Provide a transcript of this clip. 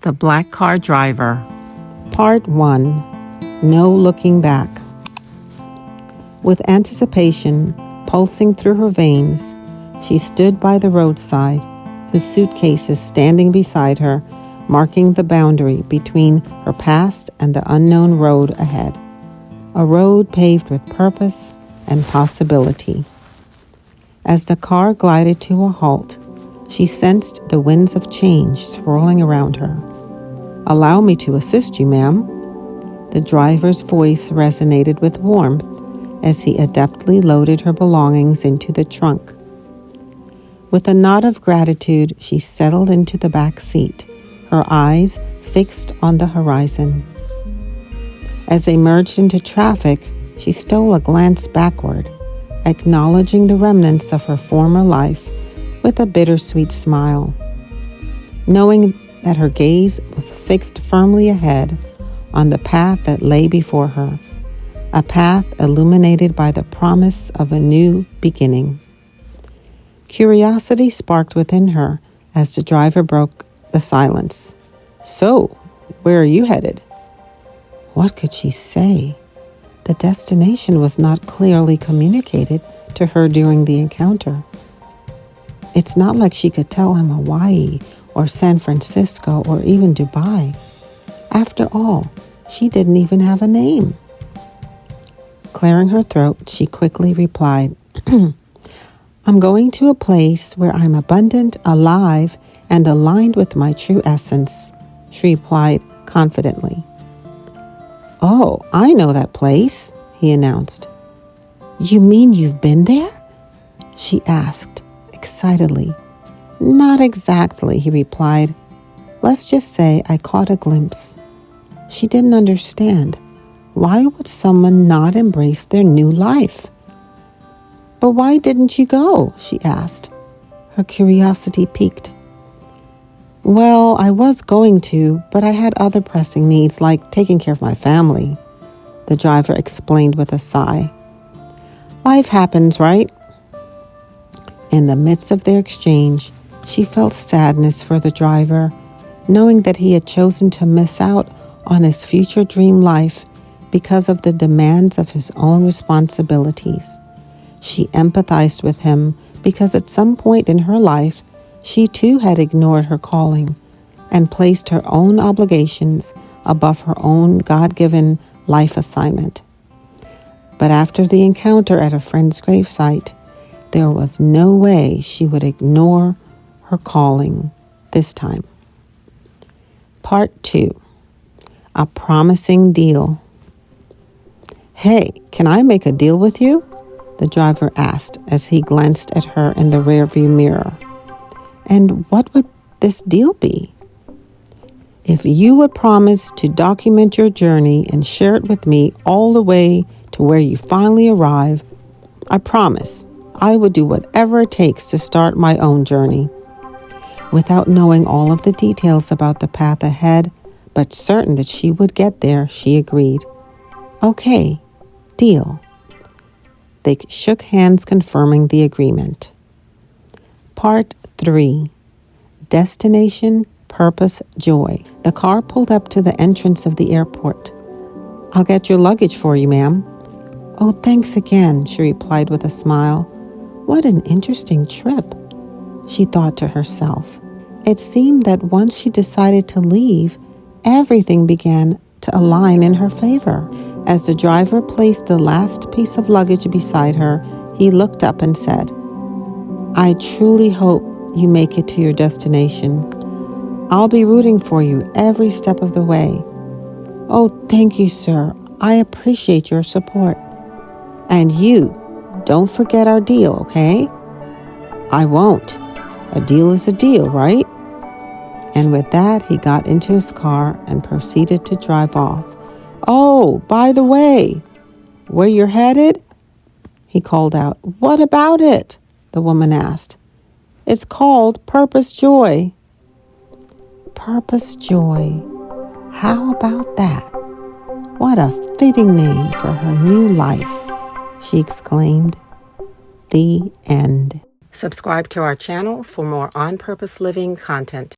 The Black Car Driver. Part 1. No Looking Back. With anticipation pulsing through her veins, she stood by the roadside, his suitcases standing beside her, marking the boundary between her past and the unknown road ahead. A road paved with purpose and possibility. As the car glided to a halt, she sensed the winds of change swirling around her. "Allow me to assist you, ma'am." The driver's voice resonated with warmth as he adeptly loaded her belongings into the trunk. With a nod of gratitude, she settled into the back seat, her eyes fixed on the horizon. As they merged into traffic, she stole a glance backward, acknowledging the remnants of her former life with a bittersweet smile. Knowing that her gaze was fixed firmly ahead on the path that lay before her, a path illuminated by the promise of a new beginning. Curiosity sparked within her as the driver broke the silence. "So, where are you headed?" What could she say? The destination was not clearly communicated to her during the encounter. It's not like she could tell him Hawaii or San Francisco or even Dubai. After all, she didn't even have a name. Clearing her throat, she quickly replied, "I'm going to a place where I'm abundant, alive, and aligned with my true essence," she replied confidently. "Oh, I know that place," he announced. "You mean you've been there?" she asked excitedly. "Not exactly," he replied. "Let's just say I caught a glimpse." She didn't understand. Why would someone not embrace their new life? "But why didn't you go?" she asked. Her curiosity piqued. "Well, I was going to, but I had other pressing needs like taking care of my family," the driver explained with a sigh. "Life happens, right?" In the midst of their exchange, she felt sadness for the driver, knowing that he had chosen to miss out on his future dream life because of the demands of his own responsibilities. She empathized with him because at some point in her life, she too had ignored her calling and placed her own obligations above her own God-given life assignment. But after the encounter at a friend's gravesite, there was no way she would ignore her calling this time. Part 2. A Promising Deal. "Hey, can I make a deal with you?" the driver asked as he glanced at her in the rearview mirror. "And what would this deal be?" "If you would promise to document your journey and share it with me all the way to where you finally arrive, I promise I would do whatever it takes to start my own journey." Without knowing all of the details about the path ahead, but certain that she would get there, she agreed. "Okay, deal." They shook hands, confirming the agreement. Part 3. Destination, Purpose, Joy. The car pulled up to the entrance of the airport. "I'll get your luggage for you, ma'am." "Oh, thanks again," she replied with a smile. What an interesting trip, she thought to herself. It seemed that once she decided to leave, everything began to align in her favor. As the driver placed the last piece of luggage beside her, he looked up and said, "I truly hope you make it to your destination. I'll be rooting for you every step of the way." "Oh, thank you, sir. I appreciate your support." "And you, don't forget our deal, okay?" "I won't. A deal is a deal, right?" And with that, he got into his car and proceeded to drive off. "Oh, by the way, where you're headed?" he called out. "What about it?" the woman asked. "It's called Purpose Joy." Purpose Joy. How about that? What a fitting name for her new life, she exclaimed. The end. Subscribe to our channel for more on-purpose living content.